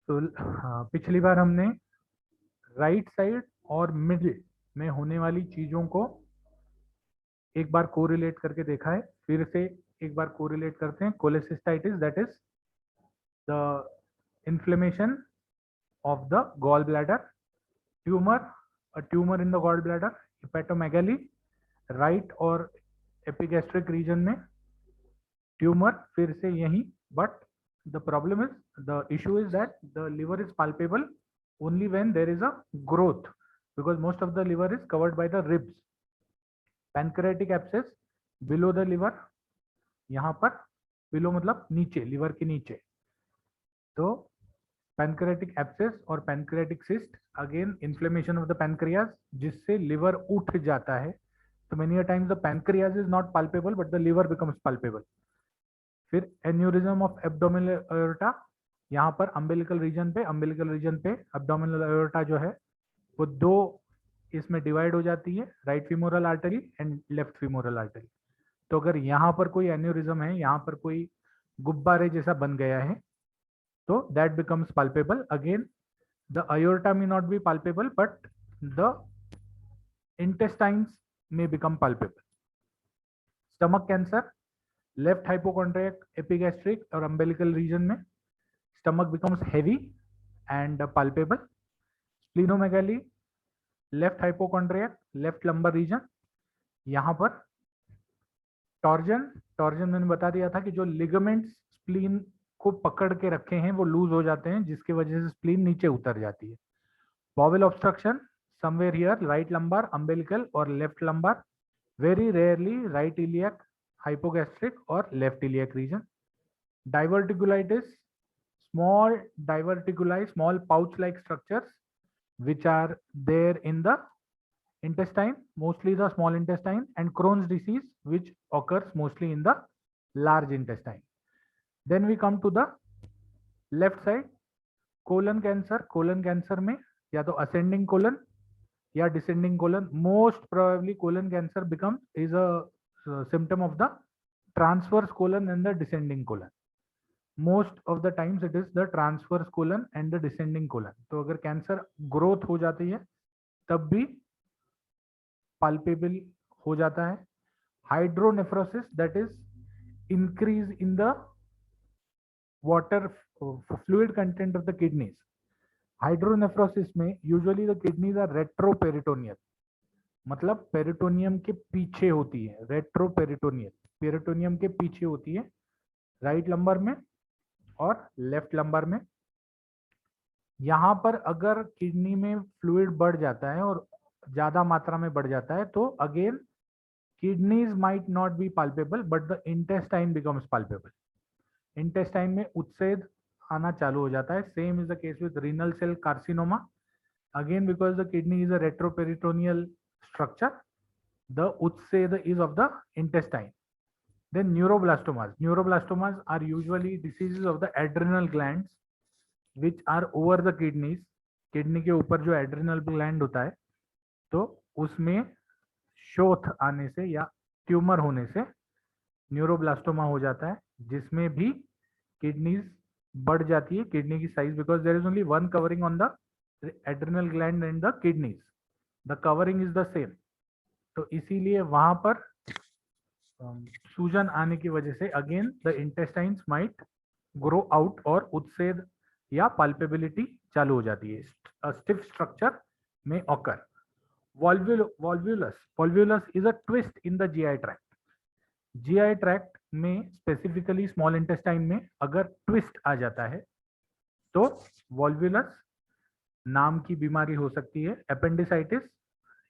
तो पिछली बार हमने राइट साइड और मिडिल में होने वाली चीजों को एक बार कोरिलेट करके देखा है। फिर से एक बार कोरिलेट करते हैं। Cholecystitis, that is the inflammation of the gallbladder, tumor, a tumor in the gallbladder, hepatomegaly, right और epigastric region में ट्यूमर फिर से यही, but the problem is, the issue is that the liver is palpable only when there is a growth, because most of the liver is covered by the ribs. Pancreatic abscess below the liver, यहाँ पर below मतलब नीचे, liver के नीचे, तो pancreatic abscess और pancreatic cyst, again inflammation of the pancreas, जिससे liver उठ जाता है। तो many times the pancreas is not palpable but the liver becomes palpable. फिर एन्यूरिज्म ऑफ एब्डोमिनल एओर्टा, यहाँ पर अम्बिलिकल रीजन पे एब्डोमिनल एओर्टा जो है वो दो इसमें डिवाइड हो जाती है, right femoral artery and left femoral artery. तो अगर यहाँ पर कोई एन्यूरिज्म है, यहाँ पर कोई गुब्बारे जैसा बन गया है, so that becomes palpable. Again, the aorta may not be palpable, but the intestines may become palpable. Stomach cancer, left hypochondriac, epigastric or umbilical region में stomach becomes heavy and palpable. Splenomegaly, left hypochondriac, left lumbar region, यहाँ पर torsion मैंने बता दिया था कि जो ligaments spleen को पकड़ के रखे हैं वो लूज हो जाते हैं, जिसकी वजह से स्प्लीन नीचे उतर जाती है। Bowel obstruction somewhere here, right lumbar, umbilical और left lumbar, very rarely right iliac, hypogastric और left iliac region. Diverticulitis, small diverticuli, small pouch like structures which are there in the intestine, mostly the small intestine, and Crohn's disease, which occurs mostly in the large intestine. Then we come to the left side, colon cancer में या तो ascending colon या descending colon. Most probably colon cancer is a symptom of the transverse colon and the descending colon. Most of the times it is the transverse colon and the descending colon. तो अगर cancer growth हो जाती है तब भी palpable हो जाता है। Hydronephrosis, that is increase in the water fluid content of the kidneys. Hydronephrosis में usually the kidneys are retroperitoneal, मतलब पेरिटोनियम के पीछे होती है। रेट्रोपेरिटोनियल, पेरिटोनियम के पीछे होती है, राइट लंबर में और लेफ्ट लंबर में। यहाँ पर अगर किडनी में फ्लूइड बढ़ जाता है और ज्यादा मात्रा में बढ़ जाता है तो again kidneys might not be palpable but the intestine becomes palpable. Intestine में उत्सेद आना चालू हो जाता है। Same is the case with renal cell carcinoma, again because the kidney is a retroperitoneal structure, the उत्सेद is of the intestine. Then neuroblastoma are usually diseases of the adrenal glands which are over the kidneys. Kidney के ऊपर जो adrenal gland होता है तो उसमें शोथ आने से या ट्यूमर होने से न्यूरोब्लास्टोमा हो जाता है, जिसमें भी किडनीज बढ़ जाती है, किडनी की size, because there is only one covering on the adrenal gland and the kidneys, the covering is the same. तो इसीलिए वहां पर सूजन आने की वजह से again the intestines might grow out और उत्सेद या पाल्पेबिलिटी चालू हो जाती है। स्टिफ स्ट्रक्चर में occur. Volvulus is a twist in the GI tract. GI tract में स्पेसिफिकली स्मॉल इंटेस्टाइन में अगर ट्विस्ट आ जाता है तो वॉल्व्यूलस नाम की बीमारी हो सकती है। Appendicitis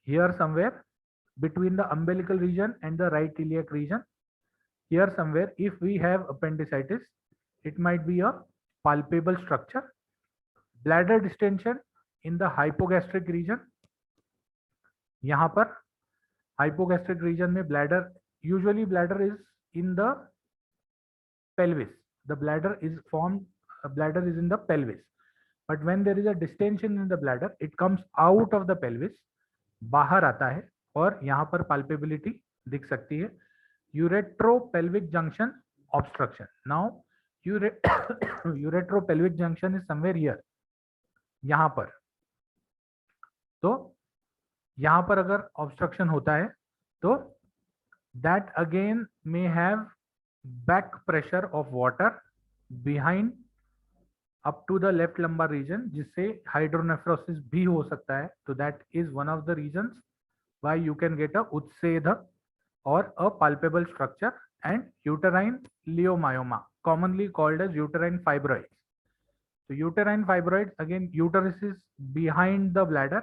here somewhere between the umbilical region and the right iliac region, here somewhere. If we have appendicitis, it might be a palpable structure. Bladder distension in the hypogastric region, यहाँ पर hypogastric region में bladder, usually bladder is in the pelvis, the bladder is in the pelvis, but when there is a distension in the bladder, it comes out of the pelvis, बाहर आता है और यहाँ पर पाल्पेबिलिटी दिख सकती है। Ureteropelvic junction obstruction. Now ureteropelvic junction is somewhere here, यहां पर। तो यहां पर अगर ऑब्स्ट्रक्शन होता है तो that again may have back pressure of water behind up to the left lumbar region, जिससे हाइड्रोनेफ्रोसिस भी हो सकता है। तो that is one of the reasons why you can get a उत्सेध और a palpable structure and uterine leiomyoma, commonly called as uterine fibroids. So uterine fibroids, again uterus is behind the bladder.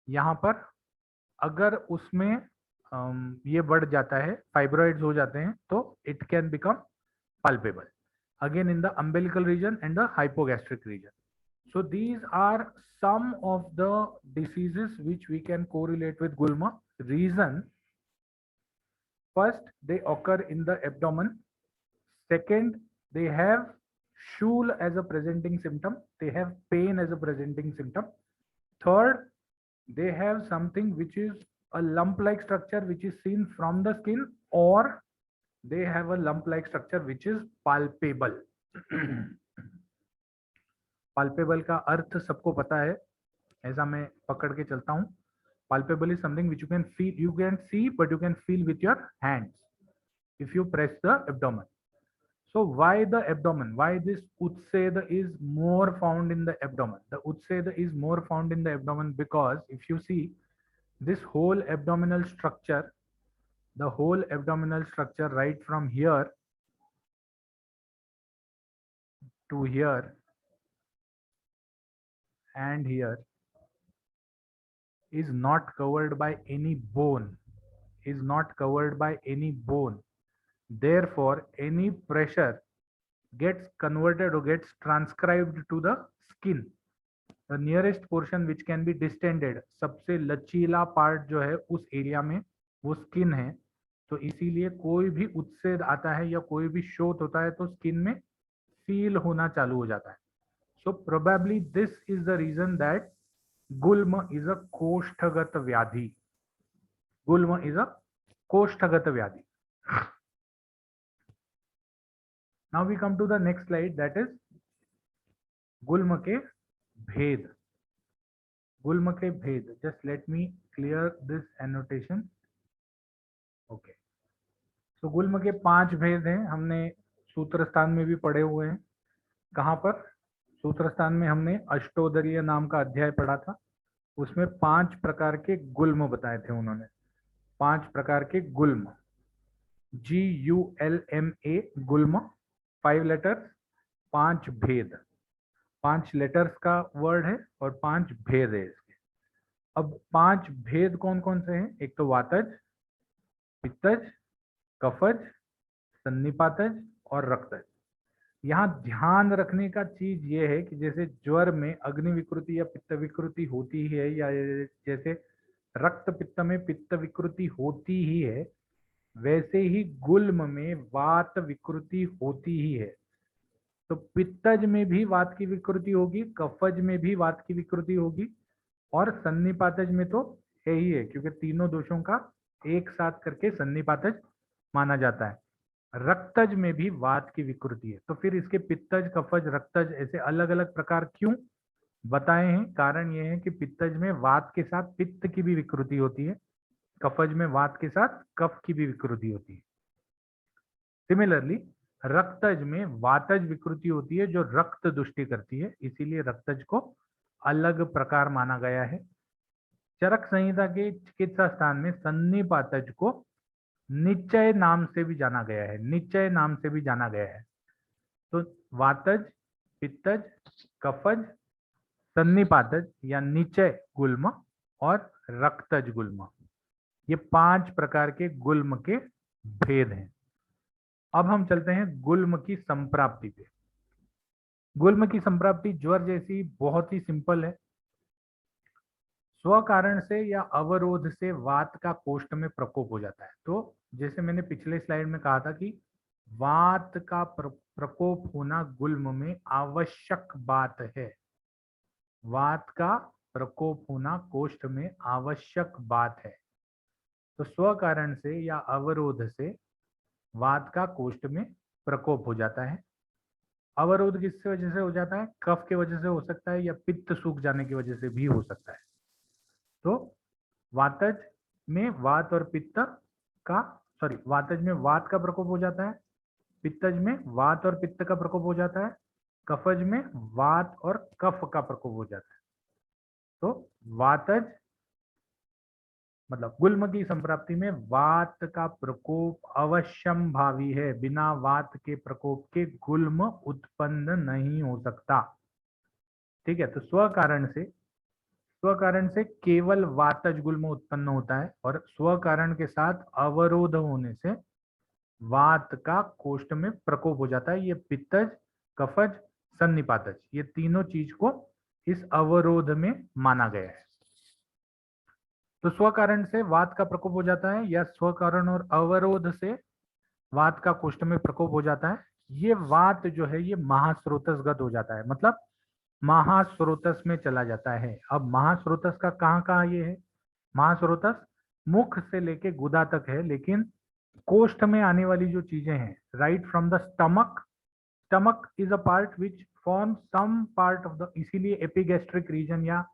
यहाँ पर अगर उसमें ये बढ़ जाता है, फाइब्रॉइड्स हो जाते हैं, तो it can become palpable again in the umbilical region and the hypogastric region. So these are some of the diseases which we can correlate with gulma. Reason: first, they occur in the abdomen. Second, they have stool as a presenting symptom. They have pain as a presenting symptom. Third, they have something which is a lump-like structure which is seen from the skin, or they have a lump-like structure which is palpable. Palpable का अर्थ सबको पता है, ऐसा मैं पकड़ के चलता हूँ. Palpable is something which you can feel, you can see, but you can feel with your hands if you press the abdomen. So why the abdomen? Why this Utsedha is more found in the abdomen? The Utsedha is more found in the abdomen because if you see this whole abdominal structure, the whole abdominal structure right from here to here and here is not covered by any bone, is not covered by any bone. Therefore, any pressure gets converted or gets transcribed to the skin. The nearest portion which can be distended, सबसे लचीला part जो है उस area में वो skin है. तो इसीलिए कोई भी उत्सेद आता है या कोई भी शोथ होता है तो स्किन में फील होना चालू हो जाता है. So probably this is the reason that गुल्म इज अ कोष्ठगत व्याधि. गुल्म इज अ कोष्ठगत व्याधि. Now we come to the next slide, that is गुल्म के भेद. गुल्म के भेद. Just let me clear this annotation. Okay, so गुल्म के 5 भेद हैं. हमने सूत्रस्थान में भी पढ़े हुए हैं. कहाँ पर? सूत्रस्थान में हमने अष्टोदरीय नाम का अध्याय पढ़ा था. उसमें 5 प्रकार के गुल्म बताए थे उन्होंने. 5 प्रकार के गुल्म. GULMA गुल्म, 5 लेटर्स, 5 भेद. 5 लेटर्स का वर्ड है और 5 भेद है इसके. अब 5 भेद कौन कौन से हैं? एक तो वातज, पित्तज, कफज, सन्निपातज और रक्तज. यहाँ ध्यान रखने का चीज ये है कि जैसे ज्वर में अग्नि विकृति या पित्त विकृति होती है, या जैसे रक्त पित्त में पित्त विकृति होती ही है, वैसे ही गुल्म में वात विकृति होती ही है. तो पित्तज में भी वात की विकृति होगी, कफज में भी वात की विकृति होगी, और सन्निपातज में तो है ही है, क्योंकि तीनों दोषों का एक साथ करके सन्निपातज माना जाता है. रक्तज में भी वात की विकृति है. तो फिर इसके पित्तज, कफज, रक्तज ऐसे अलग अलग प्रकार क्यों बताए हैं? कारण यह है कि पित्तज में वात के साथ पित्त की भी विकृति होती है, कफज में वात के साथ कफ की भी विकृति होती है. सिमिलरली रक्तज में वातज विकृति होती है जो रक्त दुष्टि करती है, इसीलिए रक्तज को अलग प्रकार माना गया है. चरक संहिता के चिकित्सा स्थान में सन्निपातज को निश्चय नाम से भी जाना गया है. निश्चय नाम से भी जाना गया है. तो वातज, पित्तज, कफज, सन्निपातज या निश्चय गुल्म और रक्तज गुल्म, ये 5 प्रकार के गुल्म के भेद हैं. अब हम चलते हैं गुल्म की संप्राप्ति पे. गुल्म की संप्राप्ति ज्वर जैसी बहुत ही सिंपल है. स्व कारण से या अवरोध से वात का कोष्ठ में प्रकोप हो जाता है. तो जैसे मैंने पिछले स्लाइड में कहा था कि वात का प्रकोप होना गुल्म में आवश्यक बात है. वात का प्रकोप होना कोष्ठ में आवश्यक बात है. तो स्व कारण से या अवरोध से वात का कोष्ठ में प्रकोप हो जाता है. अवरोध किससे वजह से हो जाता है? कफ के वजह से हो सकता है या पित्त सूख जाने की वजह से भी हो सकता है। तो वातज में वात और पित्त का वातज में वात का प्रकोप हो जाता है, पित्तज में वात और पित्त का प्रकोप हो जाता है, कफज में वात और कफ का प्रकोप हो जाता है। तो वातज मतलब गुल्म की संप्राप्ति में वात का प्रकोप अवश्यम भावी है, बिना वात के प्रकोप के गुल्म उत्पन्न नहीं हो सकता। ठीक है, तो स्व कारण से केवल वातज गुल्म उत्पन्न होता है और स्व कारण के साथ अवरोध होने से वात का कोष्ठ में प्रकोप हो जाता है। ये पित्तज, कफज, सन्निपातज, ये तीनों चीज को इस अवरोध में माना गया है। तो स्व कारण से वात का प्रकोप हो जाता है या स्व कारण और अवरोध से वात का कोष्ठ में प्रकोप हो जाता है। ये वात जो है ये महास्रोतसगत हो जाता है, मतलब महास्रोतस में चला जाता है। अब महास्रोतस का कहाँ कहाँ ये है? महास्रोतस मुख से लेके गुदा तक है, लेकिन कोष्ठ में आने वाली जो चीजें हैं, right from the stomach, stomach is a part which form some part of the, इसीलिए एपिगैस्ट्रिक रीजन या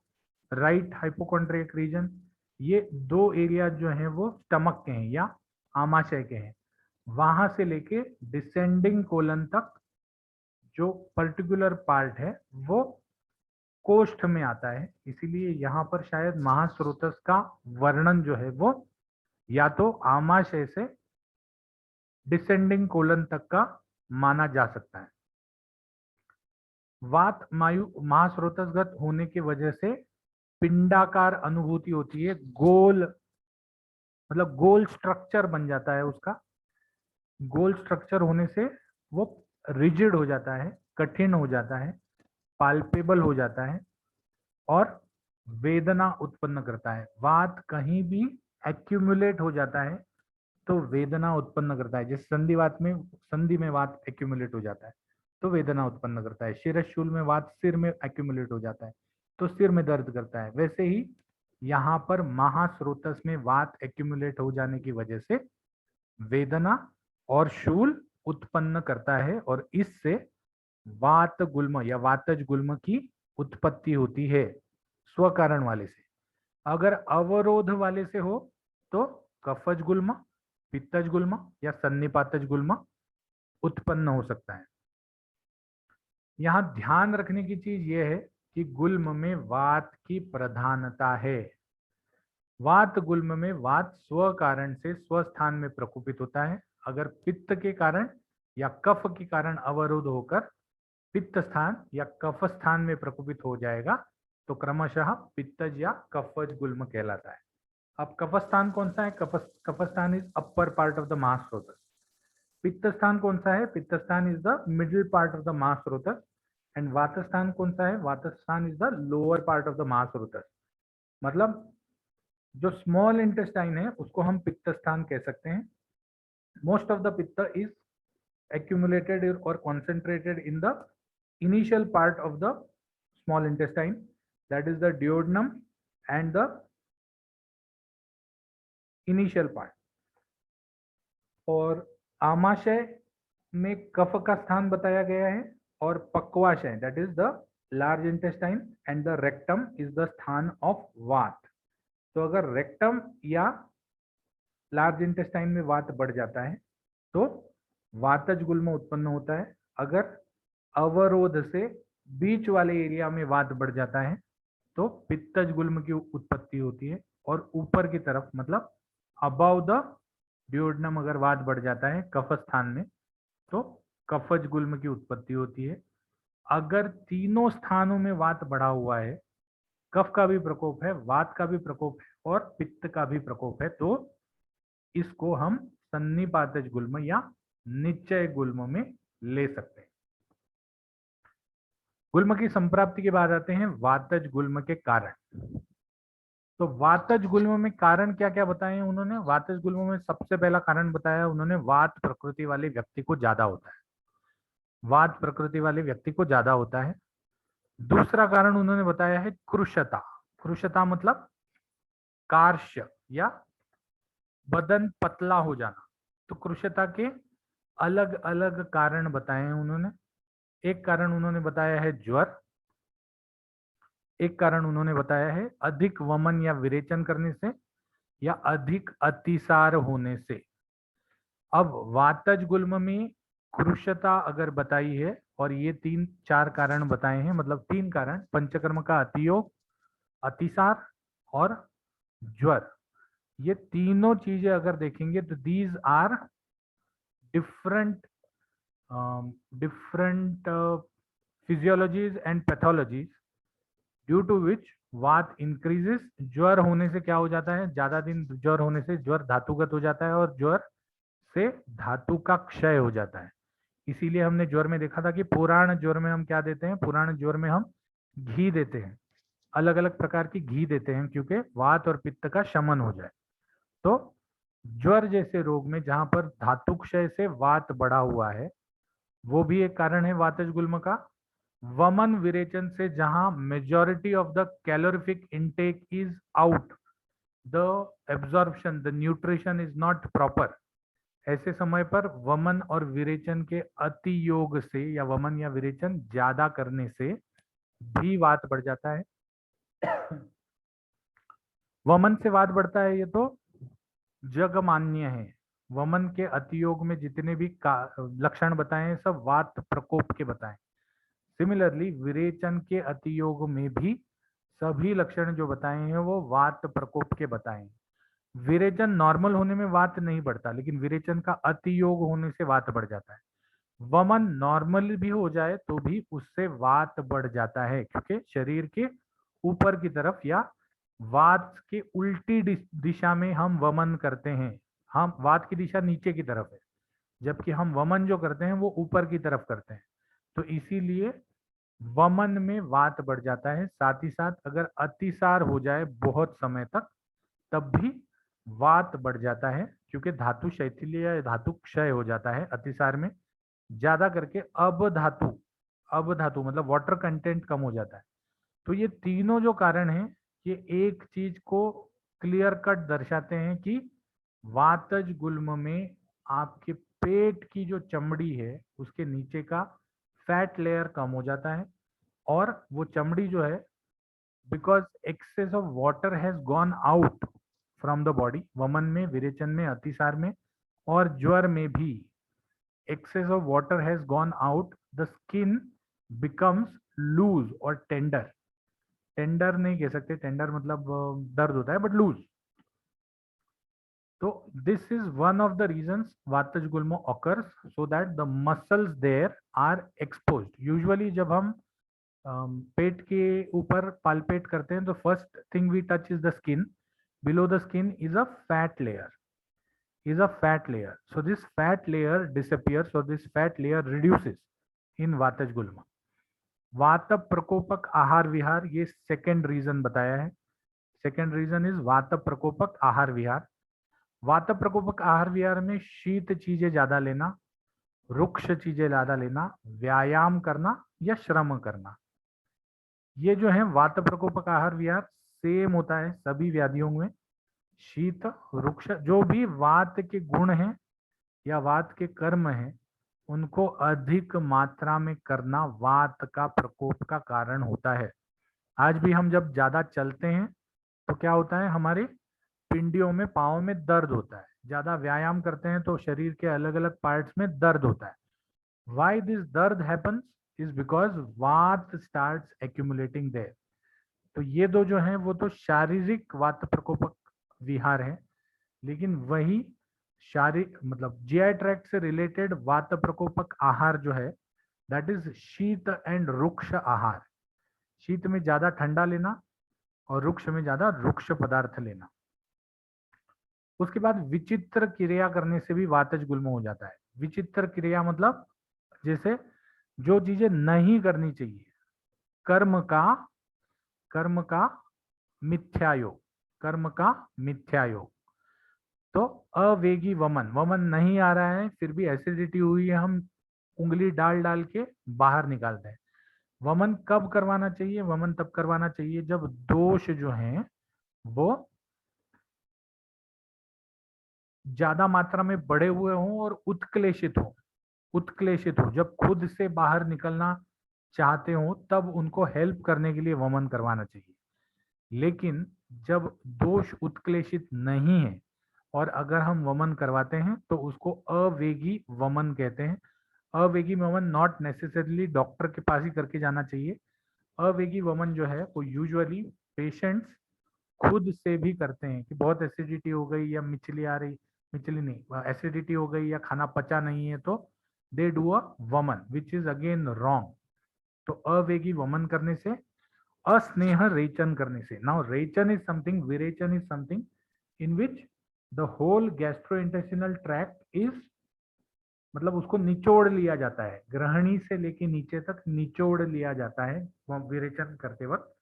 राइट हाइपोकॉन्ड्रियक रीजन, ये दो एरिया जो हैं वो स्टमक के हैं या आमाशय के हैं। वहां से लेके डिसेंडिंग कोलन तक जो पर्टिकुलर पार्ट है वो कोष्ठ में आता है। इसीलिए यहाँ पर शायद महास्रोतस का वर्णन जो है वो या तो आमाशय से डिसेंडिंग कोलन तक का माना जा सकता है। वात मायु महास्रोतसगत होने की वजह से पिंडाकार अनुभूति होती है, गोल मतलब गोल स्ट्रक्चर बन जाता है उसका। गोल स्ट्रक्चर होने से वो रिजिड हो जाता है, कठिन हो जाता है, पाल्पेबल हो जाता है और वेदना उत्पन्न करता है। वात कहीं भी एक्यूमुलेट हो जाता है तो वेदना उत्पन्न करता है। जैसे संधि में वात एक्यूमुलेट हो जाता है तो वेदना उत्पन्न करता है। शिरशूल में वात सिर में एक्यूमुलेट हो जाता है तो सिर में दर्द करता है। वैसे ही यहाँ पर महास्रोतस में वात एक्यूमुलेट हो जाने की वजह से वेदना और शूल उत्पन्न करता है और इससे वात गुल्म या वातज गुल्म की उत्पत्ति होती है स्व कारण वाले से। अगर अवरोध वाले से हो तो कफज गुल्म, पित्तज गुल्म या सन्निपातज गुल्म उत्पन्न हो सकता है। यहां ध्यान रखने की चीज यह है कि गुल्म में वात की प्रधानता है। वात गुल्म में वात स्व कारण से स्वस्थान में प्रकोपित होता है। अगर पित्त के कारण या कफ के कारण अवरोध होकर पित्त स्थान या कफ स्थान में प्रकोपित हो जाएगा तो क्रमशः पित्तज या कफज गुल्म कहलाता है। अब कफस्थान कौन सा है? कफस्थान is upper part of the महास्रोतस। पित्त स्थान कौन सा है? पित्त स्थान is the middle part of the महास्रोतस। एंड वात स्थान कौन सा है? वात स्थान is the lower part of the महास्रोतस। मतलब जो स्मॉल इंटेस्टाइन है उसको हम पित्त स्थान कह सकते हैं। मोस्ट ऑफ द पित्त is accumulated or concentrated in the initial part of the small intestine, that is the duodenum and the initial part। और आमाशय में कफ का स्थान बताया गया है और पक्वाशय that is the large intestine and the rectum is the स्थान ऑफ वात। तो अगर रेक्टम या लार्ज इंटेस्टाइन में वात बढ़ जाता है तो वातज गुल्म उत्पन्न होता है। अगर अवरोध से बीच वाले एरिया में वात बढ़ जाता है तो पित्तज गुल्म की उत्पत्ति होती है। और ऊपर की तरफ मतलब अबाउ द ड्यूोडेनम अगर वात बढ़ जाता है कफ स्थान में तो कफज गुल्म की उत्पत्ति होती है। अगर तीनों स्थानों में वात बढ़ा हुआ है, कफ का भी प्रकोप है, वात का भी प्रकोप है और पित्त का भी प्रकोप है, तो इसको हम सन्निपातज गुल्म या निश्चय गुल्म में ले सकते हैं। गुल्म की संप्राप्ति के बाद आते हैं वातज गुल्म के कारण। तो वातज गुल्म में कारण क्या क्या बताए उन्होंने? वातज गुल्म में सबसे पहला कारण बताया उन्होंने, वात प्रकृति वाले व्यक्ति को ज्यादा होता है। वात प्रकृति वाले व्यक्ति को ज्यादा होता है। दूसरा कारण उन्होंने बताया है कृशता। कृशता मतलब कार्श्य या बदन पतला हो जाना। तो कृशता के अलग अलग कारण बताए हैं उन्होंने। एक कारण उन्होंने बताया है ज्वर, एक कारण उन्होंने बताया है अधिक वमन या विरेचन करने से या अधिक अतिसार होने से। अब वातज गुल्म में कृशता अगर बताई है और ये 3-4 कारण बताए हैं, मतलब 3 कारण, पंचकर्म का अतियोग, अतिसार और ज्वर, ये तीनों चीजें अगर देखेंगे तो these are different different physiologies and pathologies due to which वात इंक्रीजेस। ज्वर होने से क्या हो जाता है, ज्यादा दिन ज्वर होने से ज्वर धातुगत हो जाता है और ज्वर से धातु का क्षय हो जाता है। इसीलिए हमने ज्वर में देखा था कि पुराण ज्वर में हम क्या देते हैं, पुराण ज्वर में हम घी देते हैं, अलग अलग प्रकार की घी देते हैं, क्योंकि वात और पित्त का शमन हो जाए। तो ज्वर जैसे रोग में जहां पर धातु क्षय से वात बढ़ा हुआ है, वो भी एक कारण है वातज गुल्म का। वमन विरेचन से जहां majority of the calorific intake is out, the absorption, the nutrition is not proper, ऐसे समय पर वमन और विरेचन के अति योग से या वमन या विरेचन ज्यादा करने से भी वात बढ़ जाता है। वमन से वात बढ़ता है ये तो जग मान्य है। वमन के अतियोग में जितने भी लक्षण बताए हैं सब वात प्रकोप के बताएं। सिमिलरली विरेचन के अतियोग में भी सभी लक्षण जो बताए हैं वो वात प्रकोप के बताएं। विरेचन नॉर्मल होने में वात नहीं बढ़ता, लेकिन विरेचन का अतियोग होने से वात बढ़ जाता है। वमन नॉर्मल भी हो जाए तो भी उससे वात बढ़ जाता है, क्योंकि शरीर के ऊपर की तरफ या वात के उल्टी दिशा में हम वमन करते हैं। हम वात की दिशा नीचे की तरफ है, जबकि हम वमन जो करते हैं वो ऊपर की तरफ करते हैं। तो इसीलिए वमन में वात बढ़ जाता है। साथ ही साथ अगर अतिसार हो जाए बहुत समय तक तब भी वात बढ़ जाता है, क्योंकि धातु शैथिल्य या धातु क्षय हो जाता है अतिसार में। ज्यादा करके अब धातु मतलब वाटर कंटेंट कम हो जाता है। तो ये तीनों जो कारण हैं ये एक चीज को क्लियर कट दर्शाते हैं कि वातज गुल्म में आपके पेट की जो चमड़ी है उसके नीचे का फैट लेयर कम हो जाता है, और वो चमड़ी जो है, because excess of water has gone out from the body, वमन में, विरेचन में, अतिसार में और ज्वर में भी excess of water has gone out, the skin becomes loose or tender. Tender नहीं कह सकते, टेंडर मतलब दर्द होता है, बट लूज। तो this is one of the reasons वातज गुल्मो occurs, so that the muscles there are exposed. Usually जब हम पेट के ऊपर पालपेट करते हैं तो first thing we touch is the skin, below the skin is a fat layer, is a fat layer. So this fat layer disappears or this fat layer reduces in वातज गुल्म। वात प्रकोपक आहार विहार, ये सेकेंड रीजन बताया है। Second reason is वात प्रकोपक आहार विहार। वात प्रकोपक आहार विहार में शीत चीजें ज्यादा लेना, रुक्ष चीजें ज्यादा लेना, व्यायाम करना या श्रम करना, ये जो है वात प्रकोपक आहार विहार सेम होता है सभी व्याधियों में। शीत रुक्ष जो भी वात के गुण हैं या वात के कर्म हैं उनको अधिक मात्रा में करना वात का प्रकोप का कारण होता है। आज भी हम जब ज्यादा चलते हैं तो क्या होता है, हमारे पिंडियों में, पाँव में दर्द होता है। ज्यादा व्यायाम करते हैं तो शरीर के अलग अलग पार्ट्स में दर्द होता है। वाई दिस दर्द हैपन्स इज बिकॉज वात स्टार्ट्स एक्यूमुलेटिंग देयर। तो ये दो जो हैं वो तो शारीरिक वात प्रकोपक विहार है, लेकिन वही शारीरिक मतलब जीआई ट्रैक्ट से रिलेटेड वात प्रकोपक आहार जो है दैट इज शीत एंड रुक्ष आहार। शीत में ज्यादा ठंडा लेना और रुक्ष में ज्यादा रुक्ष पदार्थ लेना। उसके बाद विचित्र क्रिया करने से भी वातज गुल्म हो जाता है। विचित्र क्रिया मतलब जैसे जो चीजें नहीं करनी चाहिए, कर्म का कर्म का मिथ्यायोग, कर्म का मिथ्यायोग। तो अवेगी वमन, वमन नहीं आ रहा है फिर भी एसिडिटी हुई है, हम उंगली डाल डाल के बाहर निकालते हैं। वमन कब करवाना चाहिए, वमन तब करवाना चाहिए जब दोष जो हैं वो ज्यादा मात्रा में बढ़े हुए हों और उत्क्लेशित हों। उत्क्लेशित हो, जब खुद से बाहर निकलना चाहते हो तब उनको हेल्प करने के लिए वमन करवाना चाहिए। लेकिन जब दोष उत्क्लेशित नहीं है और अगर हम वमन करवाते हैं तो उसको अवेगी वमन कहते हैं। अवेगी वमन नॉट नेसेसरली डॉक्टर के पास ही करके जाना चाहिए। अवेगी वमन जो है वो यूजुअली पेशेंट्स खुद से भी करते हैं कि बहुत एसिडिटी हो गई या मिचली आ रही, मिचली नहीं, एसिडिटी हो गई या खाना पचा नहीं है, तो दे डू अ वमन विच इज अगेन रॉन्ग। तो अवेगी वमन करने से, अस्नेह रेचन करने से, नाउ रेचन इज समथिंग, विरेचन is something in which the whole gastrointestinal tract is, मतलब उसको निचोड़ लिया जाता है, ग्रहणी से लेके नीचे तक निचोड़ लिया जाता है विरेचन करते वक्त।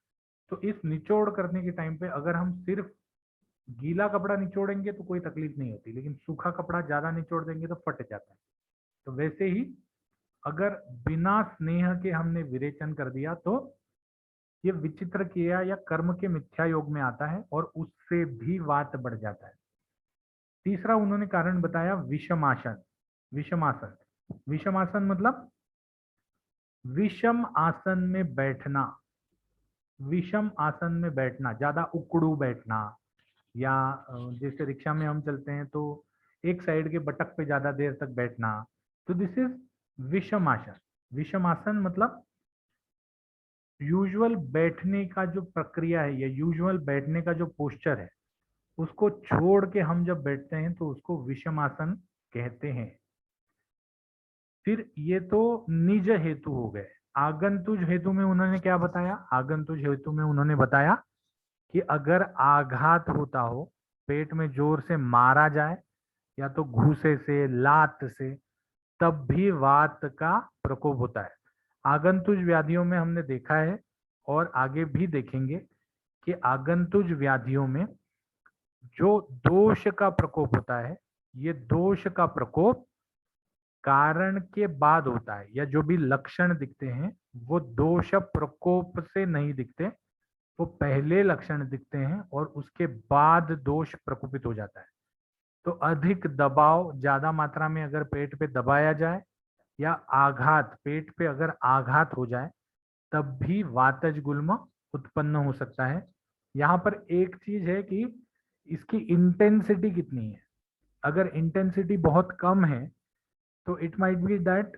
तो इस निचोड़ करने के टाइम पे अगर हम सिर्फ गीला कपड़ा निचोड़ेंगे तो कोई तकलीफ नहीं होती, लेकिन सूखा कपड़ा ज्यादा निचोड़ देंगे तो फट जाता है। तो वैसे ही अगर बिना स्नेह के हमने विरेचन कर दिया तो ये विचित्र क्रिया या कर्म के मिथ्या योग में आता है और उससे भी वात बढ़ जाता है। तीसरा उन्होंने कारण बताया विषमासन। विषमासन, विषमासन मतलब विषम आसन में बैठना, विषम आसन में बैठना, ज्यादा उकड़ू बैठना, या जैसे रिक्शा में हम चलते हैं तो एक साइड के बटक पे ज्यादा देर तक बैठना, तो दिस इज विषम आसन। विषम आसन मतलब यूजुअल बैठने का जो प्रक्रिया है या यूजुअल बैठने का जो पोस्चर है उसको छोड़ के हम जब बैठते हैं तो उसको विषम आसन कहते हैं। फिर ये तो निज हेतु हो गए। आगंतुज हेतु में उन्होंने क्या बताया? आगंतुज हेतु में उन्होंने बताया कि अगर आघात होता हो, पेट में जोर से मारा जाए या तो घूसे से, लात से, तब भी वात का प्रकोप होता है। आगंतुज व्याधियों में हमने देखा है और आगे भी देखेंगे कि आगंतुज व्याधियों में जो दोष का प्रकोप होता है, ये दोष का प्रकोप कारण के बाद होता है, या जो भी लक्षण दिखते हैं वो दोष प्रकोप से नहीं दिखते, वो पहले लक्षण दिखते हैं और उसके बाद दोष प्रकोपित हो जाता है। तो अधिक दबाव, ज्यादा मात्रा में अगर पेट पे दबाया जाए या आघात, पेट पे अगर आघात हो जाए तब भी वातज गुल्म उत्पन्न हो सकता है। यहाँ पर एक चीज है कि इसकी इंटेंसिटी कितनी है। अगर इंटेंसिटी बहुत कम है तो इट माइट बी दैट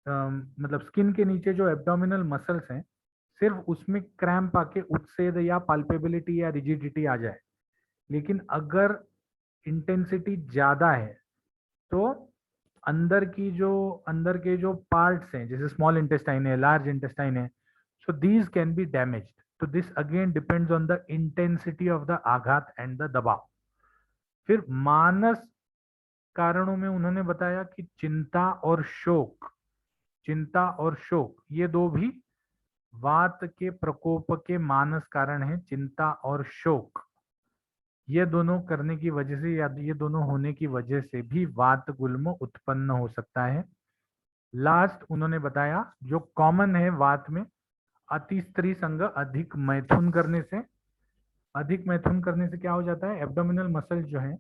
मतलब स्किन के नीचे जो एब्डोमिनल मसल्स हैं सिर्फ उसमें क्रैम्प आके उत्सेद या पाल्पेबिलिटी या रिजिडिटी आ जाए। लेकिन अगर इंटेंसिटी ज्यादा है तो अंदर के जो पार्ट्स हैं, जैसे स्मॉल इंटेस्टाइन है, लार्ज इंटेस्टाइन है, so these can be damaged. तो this again depends on the intensity of the आघात एंड द दबाव। फिर मानस कारणों में उन्होंने बताया कि चिंता और शोक, चिंता और शोक ये दो भी वात के प्रकोप के मानस कारण हैं। चिंता और शोक ये दोनों करने की वजह से या ये दोनों होने की वजह से भी वात गुल्म उत्पन्न हो सकता है। लास्ट उन्होंने बताया जो कॉमन है वात में, अति स्त्री संग, अधिक मैथुन करने से। अधिक मैथुन करने से क्या हो जाता है? एब्डोमिनल मसल्स जो हैं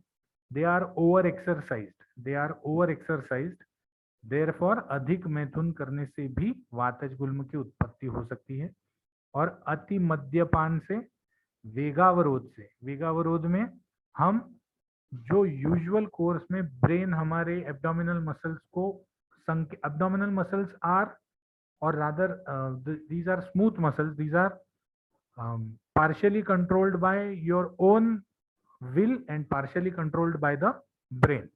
they are over exercised, they are over exercised, therefore अधिक मैथुन करने से भी वातज गुल्म की उत्पत्ति हो सकती है। और अति मद्यपान से, वेगावरोध से, वेगावरोध में हम जो यूजुअल कोर्स में ब्रेन हमारे एब्डोमिनल मसल्स को, abdominal muscles are or rather these are smooth muscles, these are partially controlled by your own will and partially controlled by the brain.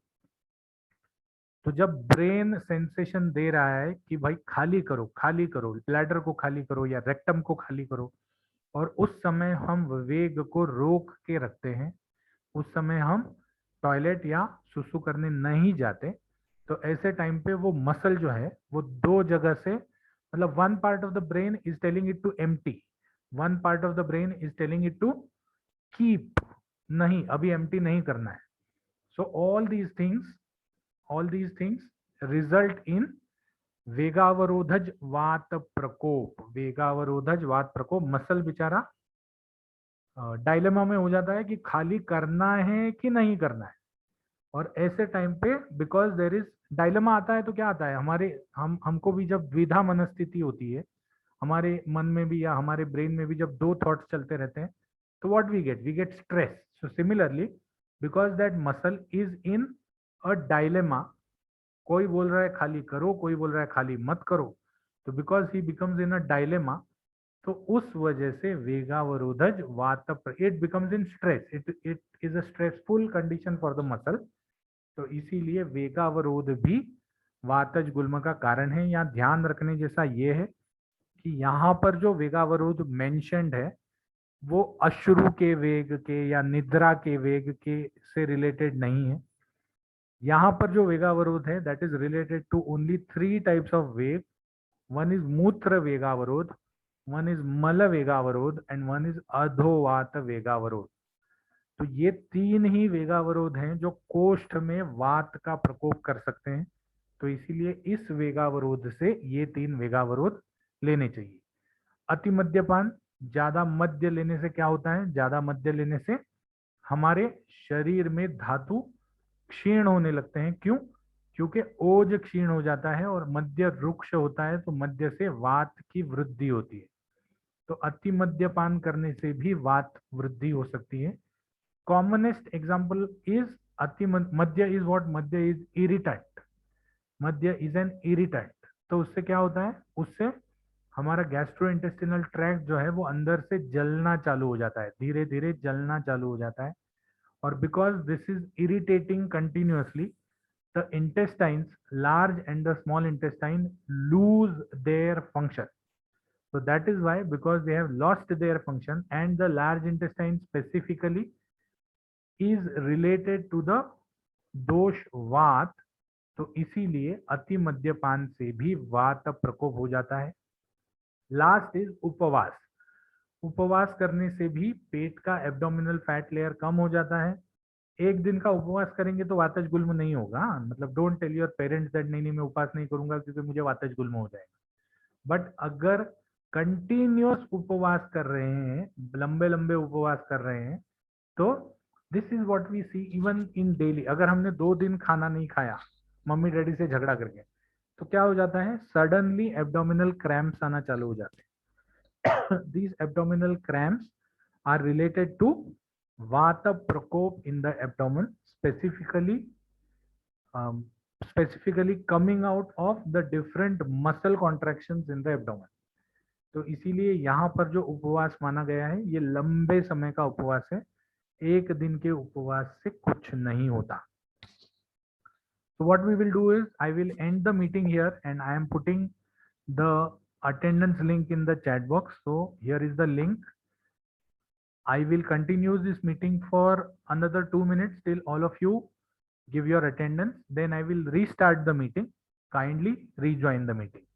तो जब ब्रेन सेंसेशन दे रहा है कि भाई खाली करो, खाली करो, ब्लैडर को खाली करो या रेक्टम को खाली करो, और उस समय हम वेग को रोक के रखते हैं, उस समय हम टॉयलेट या सुसु करने नहीं जाते, तो ऐसे टाइम पे वो मसल जो है वो दो जगह से, मतलब one part of the brain is telling it to empty, one part of the brain is telling it to keep, नहीं अभी एम्प्टी नहीं करना है। So all these things result in वेगावरोधज वात प्रकोप। वेगावरोधज वात प्रकोप, मसल बेचारा डायलेमा में हो जाता है कि खाली करना है कि नहीं करना है, और ऐसे टाइम पे बिकॉज देर इज डायलेमा आता है, तो क्या आता है हमारे हमको भी जब द्विधा मनस्थिति होती है हमारे मन में भी या हमारे ब्रेन में भी, जब दो थॉट्स चलते रहते हैं, तो what we get stress. So similarly because that muscle is in a dilemma, कोई बोल रहा है खाली करो, कोई बोल रहा है खाली मत करो, तो because he becomes in a dilemma, तो उस वजह से वेगावरोधज वात, it becomes in stress, it is a stressful condition for the muscle. तो इसीलिए वेगावरोध भी वातज गुल्म का कारण है. यहाँ ध्यान रखने जैसा ये है कि यहाँ पर जो वेगावरोध मेंशन्ड है वो अश्रु के वेग के या निद्रा के वेग के से रिलेटेड नहीं है. यहाँ पर जो वेगावरोध है that is related to only 3 types of वेग. वन इज मूत्र वेगावरोध, वन इज मल वेगावरोध एंड वन इज अधोवात वेगावरोध. तो ये 3 ही वेगावरोध हैं जो कोष्ठ में वात का प्रकोप कर सकते हैं. तो इसीलिए इस वेगावरोध से ये 3 वेगावरोध लेने चाहिए. अति मद्यपान, ज्यादा मद्य लेने से क्या होता है, ज्यादा मद्य लेने से हमारे शरीर में धातु क्षीण होने लगते हैं. क्यों? क्योंकि ओज क्षीण हो जाता है और मद्य रुक्ष होता है, तो मद्य से वात की वृद्धि होती है. तो अति मद्यपान करने से भी वात वृद्धि हो सकती है. कॉमनेस्ट एग्जाम्पल इज अति मद्य इज व्हाट, मद्य इज इरिटेंट, मद्य इज एन इरिटेंट. तो उससे क्या होता है, उससे हमारा गैस्ट्रोइंटेस्टिनल ट्रैक्ट जो है वो अंदर से जलना चालू हो जाता है, धीरे धीरे जलना चालू हो जाता है. और because this is irritating continuously, the intestines, large and the small intestine lose their function. So that is why, because they have lost their function and the large intestine specifically is related to the दोष वात, तो इसीलिए अति मद्यपान से भी वात प्रकोप हो जाता है. लास्ट इज उपवास. उपवास करने से भी पेट का एब्डोमिनल फैट लेयर कम हो जाता है. एक दिन का उपवास करेंगे तो वातज गुल्म नहीं होगा, मतलब don't tell your parents that नहीं नहीं मैं उपवास नहीं करूंगा क्योंकि मुझे वातज गुल्म हो जाएगा. बट अगर कंटिन्यूअस उपवास कर रहे हैं, लंबे लंबे उपवास कर रहे हैं, तो this is what we see even in daily. अगर हमने 2 दिन खाना नहीं खाया मम्मी डैडी से झगड़ा करके, तो क्या हो जाता है, सडनली एब्डोमिनल क्रैम्प्स आना चालू हो जाते हैं. these abdominal cramps are related to vata prakop in the abdomen, specifically coming out of the different muscle contractions in the abdomen. तो इसीलिए यहाँ पर जो उपवास माना गया है ये लंबे समय का उपवास है, एक दिन के उपवास से कुछ नहीं होता. So what we will do is I will end the meeting here and I am putting the attendance link in the chat box. So here is the link. I will continue this meeting for another 2 minutes till all of you give your attendance. Then I will restart the meeting. Kindly rejoin the meeting.